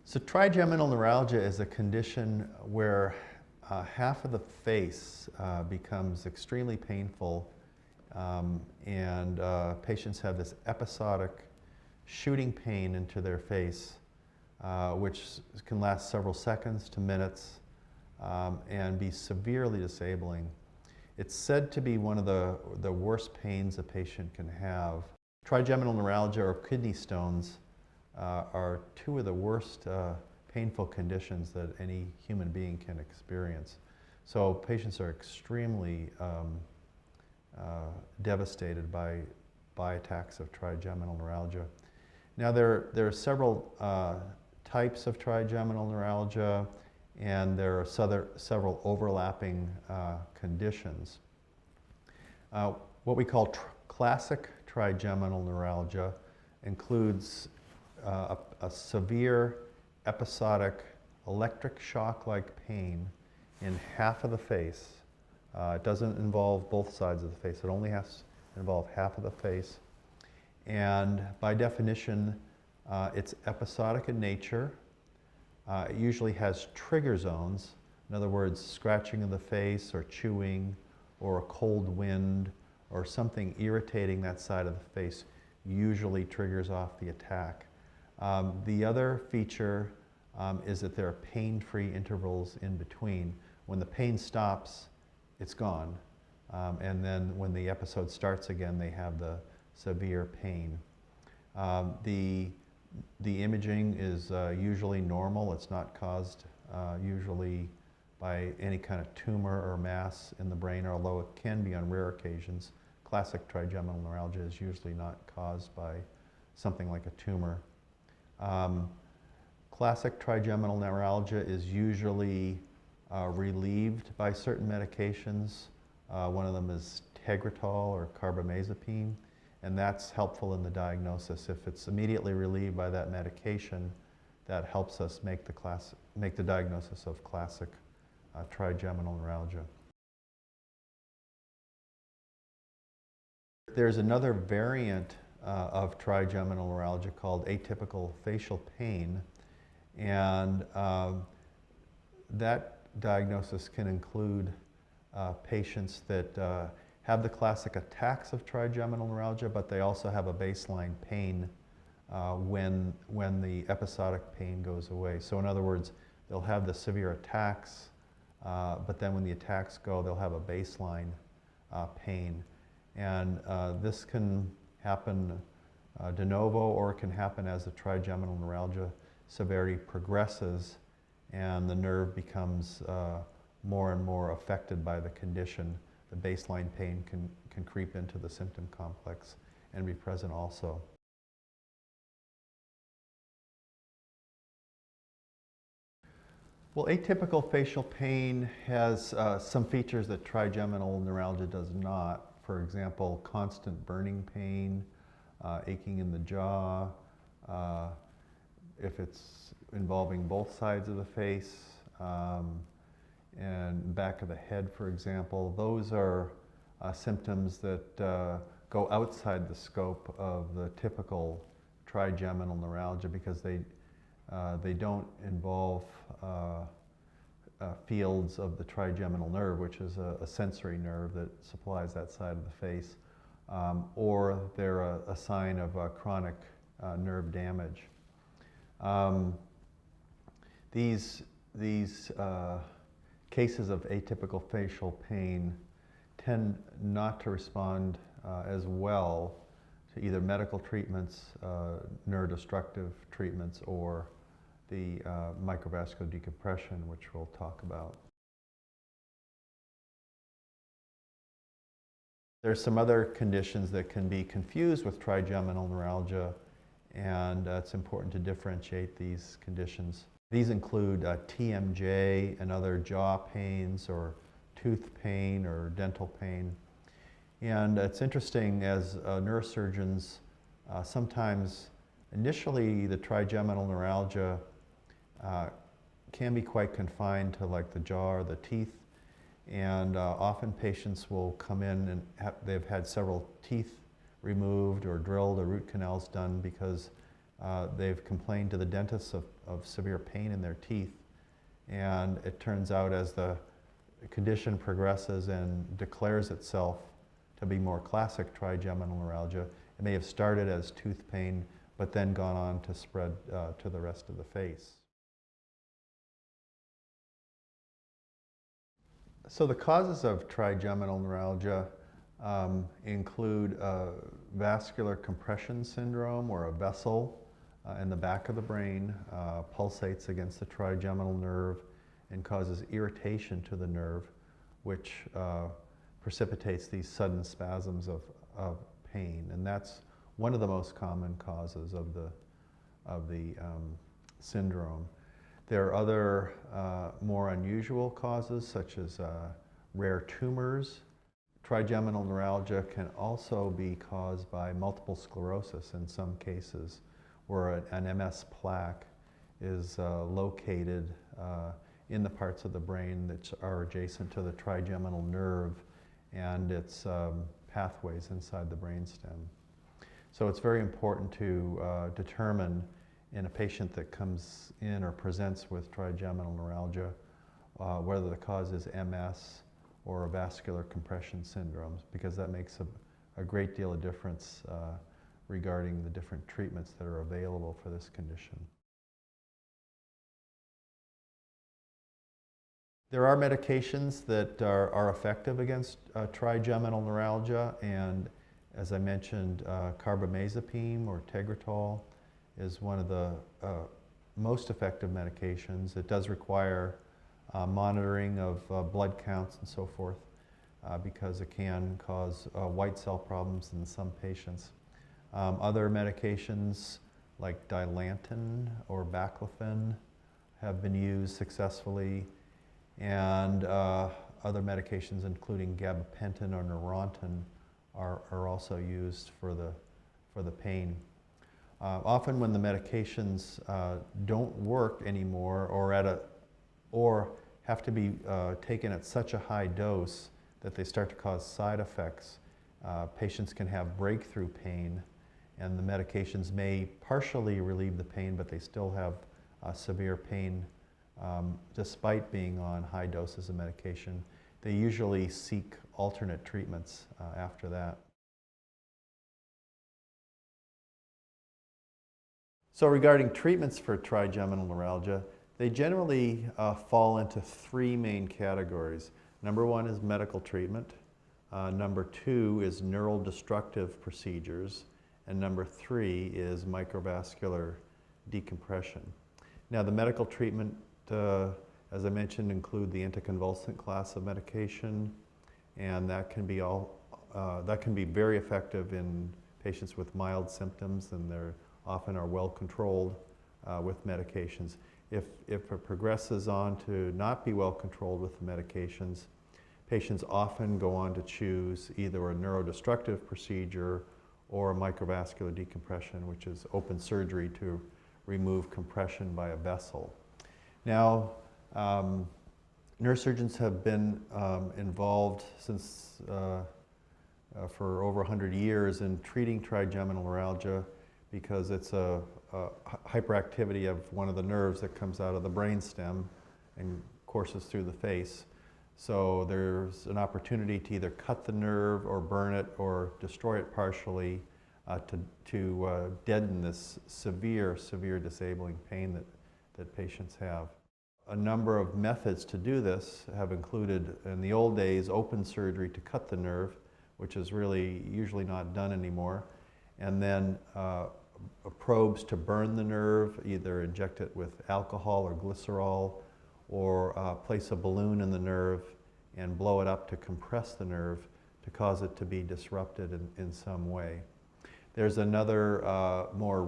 So trigeminal neuralgia is a condition where half of the face becomes extremely painful, and patients have this episodic shooting pain into their face, which can last several seconds to minutes and be severely disabling. It's said to be one of the worst pains a patient can have. Trigeminal neuralgia or kidney stones are two of the worst painful conditions that any human being can experience. So patients are extremely devastated by attacks of trigeminal neuralgia. Now there are several types of trigeminal neuralgia, and there are several overlapping conditions. What we call classic trigeminal neuralgia includes a severe episodic electric shock-like pain in half of the face. It doesn't involve both sides of the face. It only has to involve half of the face. And by definition, it's episodic in nature. It usually has trigger zones. In other words, scratching of the face or chewing or a cold wind or something irritating that side of the face usually triggers off the attack. The other feature is that there are pain-free intervals in between. When the pain stops, it's gone. And then when the episode starts again, they have the severe pain. The imaging is usually normal. It's not caused usually by any kind of tumor or mass in the brain, although it can be on rare occasions. Classic trigeminal neuralgia is usually not caused by something like a tumor. Classic trigeminal neuralgia is usually relieved by certain medications. One of them is Tegretol or carbamazepine, and that's helpful in the diagnosis. If it's immediately relieved by that medication, that helps us make the diagnosis of classic trigeminal neuralgia. There's another variant of trigeminal neuralgia called atypical facial pain, and that diagnosis can include patients that have the classic attacks of trigeminal neuralgia, but they also have a baseline pain when the episodic pain goes away. So in other words, they'll have the severe attacks, but then when the attacks go, they'll have a baseline pain. And this can happen de novo, or it can happen as the trigeminal neuralgia severity progresses and the nerve becomes more and more affected by the condition. The baseline pain can creep into the symptom complex and be present also. Well, atypical facial pain has some features that trigeminal neuralgia does not. For example, constant burning pain, aching in the jaw, if it's involving both sides of the face, and back of the head, for example. Those are symptoms that go outside the scope of the typical trigeminal neuralgia because they don't involve fields of the trigeminal nerve, which is a sensory nerve that supplies that side of the face, or they're a sign of chronic nerve damage. These cases of atypical facial pain tend not to respond as well to either medical treatments, neurodestructive treatments, or the microvascular decompression, which we'll talk about. There's some other conditions that can be confused with trigeminal neuralgia, and it's important to differentiate these conditions. These include TMJ and other jaw pains or tooth pain or dental pain. And it's interesting, as neurosurgeons, sometimes initially the trigeminal neuralgia can be quite confined to like the jaw or the teeth, and often patients will come in and they've had several teeth removed or drilled or root canals done because they've complained to the dentist of of severe pain in their teeth. And it turns out as the condition progresses and declares itself to be more classic trigeminal neuralgia, it may have started as tooth pain, but then gone on to spread to the rest of the face. So the causes of trigeminal neuralgia include vascular compression syndrome, where a vessel in the back of the brain pulsates against the trigeminal nerve and causes irritation to the nerve, which precipitates these sudden spasms of pain. And that's one of the most common causes of the syndrome. There are other more unusual causes, such as rare tumors. Trigeminal neuralgia can also be caused by multiple sclerosis in some cases, where an MS plaque is located in the parts of the brain that are adjacent to the trigeminal nerve and its pathways inside the brainstem. So it's very important to determine in a patient that comes in or presents with trigeminal neuralgia whether the cause is MS or vascular compression syndrome, because that makes a great deal of difference regarding the different treatments that are available for this condition. There are medications that are effective against trigeminal neuralgia, and as I mentioned, carbamazepine or Tegretol is one of the most effective medications. It does require monitoring of blood counts and so forth because it can cause white cell problems in some patients. Other medications like Dilantin or Baclofen have been used successfully, and other medications including gabapentin or Neurontin are also used for the pain. Often when the medications don't work anymore or have to be taken at such a high dose that they start to cause side effects, patients can have breakthrough pain, and the medications may partially relieve the pain, but they still have severe pain despite being on high doses of medication. They usually seek alternate treatments after that. So regarding treatments for trigeminal neuralgia, they generally fall into three main categories. Number one is medical treatment. Number two is neurodestructive procedures. And number three is microvascular decompression. Now the medical treatment, as I mentioned, include the anticonvulsant class of medication, and that can be very effective in patients with mild symptoms, and they're often are well controlled with medications. If it progresses on to not be well controlled with the medications, patients often go on to choose either a neurodestructive procedure or a microvascular decompression, which is open surgery to remove compression by a vessel. Now, neurosurgeons have been involved since for over 100 years in treating trigeminal neuralgia because it's a hyperactivity of one of the nerves that comes out of the brainstem and courses through the face. So there's an opportunity to either cut the nerve or burn it or destroy it partially to deaden this severe disabling pain that patients have. A number of methods to do this have included, in the old days, open surgery to cut the nerve, which is really usually not done anymore, and then probes to burn the nerve, either inject it with alcohol or glycerol, or place a balloon in the nerve and blow it up to compress the nerve to cause it to be disrupted in some way. There's another more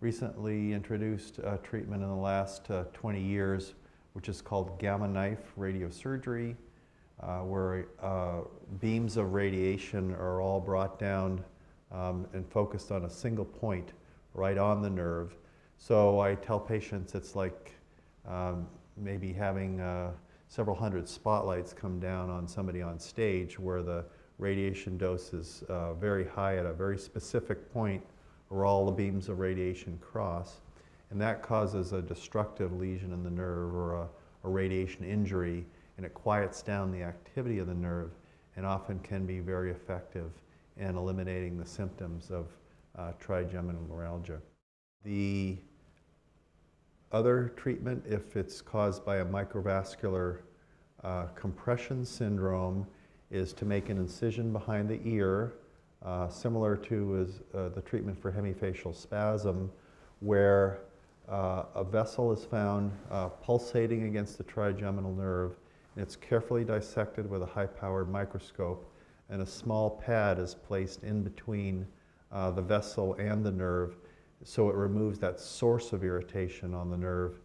recently introduced treatment in the last 20 years, which is called gamma knife radiosurgery, where beams of radiation are all brought down and focused on a single point right on the nerve. So I tell patients it's like maybe having several hundred spotlights come down on somebody on stage, where the radiation dose is very high at a very specific point where all the beams of radiation cross. and that causes a destructive lesion in the nerve or a radiation injury, and it quiets down the activity of the nerve and often can be very effective in eliminating the symptoms of trigeminal neuralgia. The other treatment, if it's caused by a microvascular compression syndrome, is to make an incision behind the ear, similar to the treatment for hemifacial spasm, where a vessel is found pulsating against the trigeminal nerve, and it's carefully dissected with a high-powered microscope, and a small pad is placed in between the vessel and the nerve, so it removes that source of irritation on the nerve,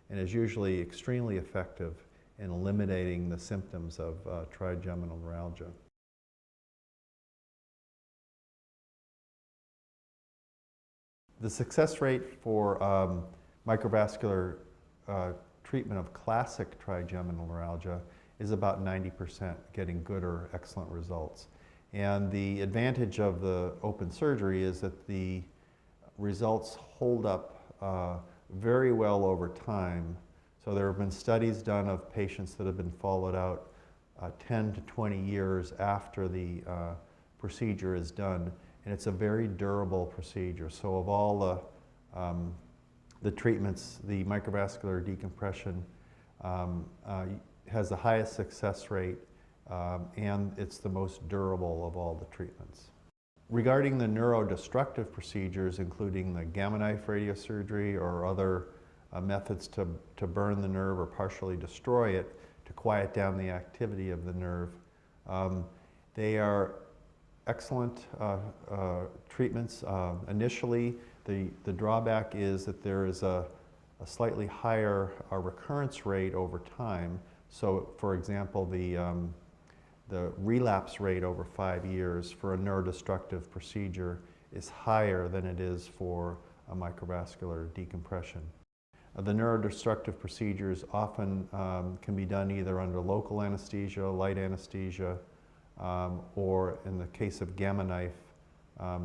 and is usually extremely effective in eliminating the symptoms of trigeminal neuralgia. The success rate for microvascular treatment of classic trigeminal neuralgia is about 90%, getting good or excellent results. And the advantage of the open surgery is that the results hold up very well over time. So there have been studies done of patients that have been followed out 10 to 20 years after the procedure is done, and it's a very durable procedure. So of all the treatments, the microvascular decompression has the highest success rate, and it's the most durable of all the treatments. Regarding the neurodestructive procedures, including the gamma knife radiosurgery or other methods to burn the nerve or partially destroy it to quiet down the activity of the nerve, they are excellent treatments. Initially, the drawback is that there is a slightly higher recurrence rate over time. So, for example, the relapse rate over 5 years for a neurodestructive procedure is higher than it is for a microvascular decompression. The neurodestructive procedures often can be done either under local anesthesia, light anesthesia, or in the case of gamma knife,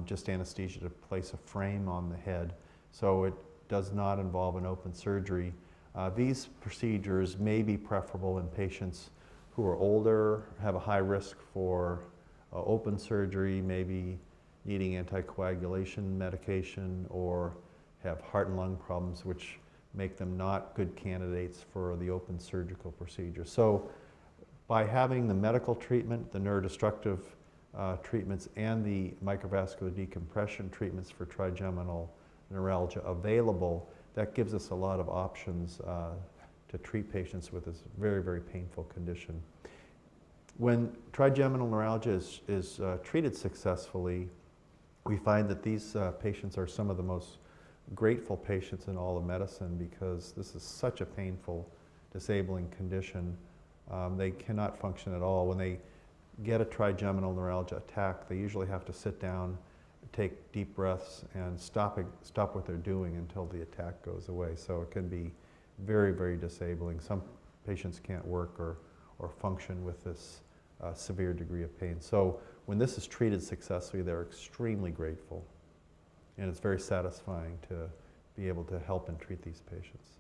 just anesthesia to place a frame on the head. So it does not involve an open surgery. These procedures may be preferable in patients who are older, have a high risk for open surgery, maybe needing anticoagulation medication, or have heart and lung problems, which make them not good candidates for the open surgical procedure. So by having the medical treatment, the neurodestructive treatments, and the microvascular decompression treatments for trigeminal neuralgia available, that gives us a lot of options to treat patients with this very, very painful condition. When trigeminal neuralgia is treated successfully, we find that these patients are some of the most grateful patients in all of medicine, because this is such a painful, disabling condition. They cannot function at all. When they get a trigeminal neuralgia attack, they usually have to sit down, take deep breaths, and stop what they're doing until the attack goes away. So it can be very, very disabling. Some patients can't work or function with this severe degree of pain. So when this is treated successfully, they're extremely grateful. And it's very satisfying to be able to help and treat these patients.